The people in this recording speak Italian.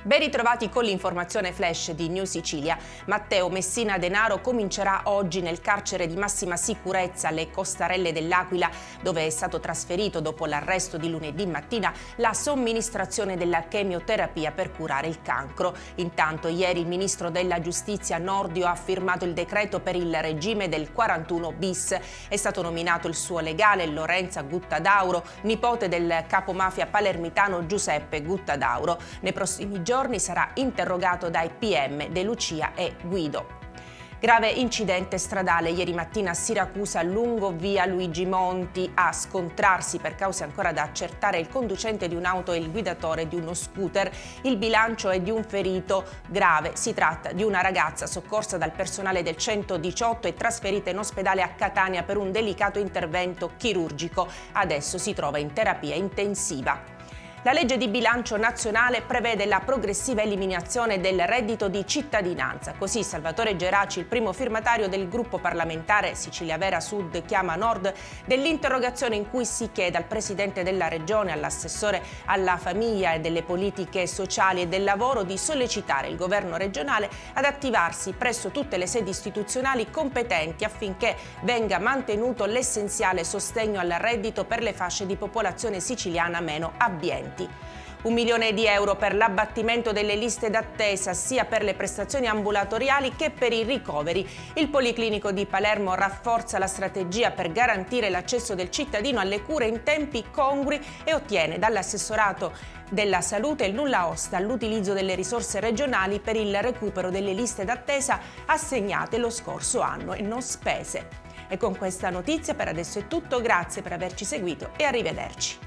Ben ritrovati con l'informazione flash di New Sicilia. Matteo Messina Denaro comincerà oggi nel carcere di massima sicurezza alle Costarelle dell'Aquila, dove è stato trasferito dopo l'arresto di lunedì mattina la somministrazione della chemioterapia per curare il cancro. Intanto ieri il ministro della Giustizia Nordio ha firmato il decreto per il regime del 41 bis. È stato nominato il suo legale Lorenza Guttadauro, nipote del capomafia palermitano Giuseppe Guttadauro. Nei prossimi giorni sarà interrogato dai PM De Lucia e Guido. Grave incidente stradale ieri mattina a Siracusa lungo via Luigi Monti. A scontrarsi per cause ancora da accertare il conducente di un'auto e il guidatore di uno scooter. Il bilancio è di un ferito grave. Si tratta di una ragazza soccorsa dal personale del 118 e trasferita in ospedale a Catania per un delicato intervento chirurgico. Adesso si trova in terapia intensiva. La legge di bilancio nazionale prevede la progressiva eliminazione del reddito di cittadinanza. Così Salvatore Geraci, il primo firmatario del gruppo parlamentare Sicilia Vera Sud Chiama Nord, dell'interrogazione in cui si chiede al Presidente della Regione, all'assessore alla famiglia e delle politiche sociali e del lavoro di sollecitare il governo regionale ad attivarsi presso tutte le sedi istituzionali competenti affinché venga mantenuto l'essenziale sostegno al reddito per le fasce di popolazione siciliana meno abbienti. 1 milione di euro per l'abbattimento delle liste d'attesa sia per le prestazioni ambulatoriali che per i ricoveri. Il Policlinico di Palermo rafforza la strategia per garantire l'accesso del cittadino alle cure in tempi congrui e ottiene dall'assessorato della salute il nulla osta all'utilizzo delle risorse regionali per il recupero delle liste d'attesa assegnate lo scorso anno e non spese. E con questa notizia per adesso è tutto, grazie per averci seguito e arrivederci.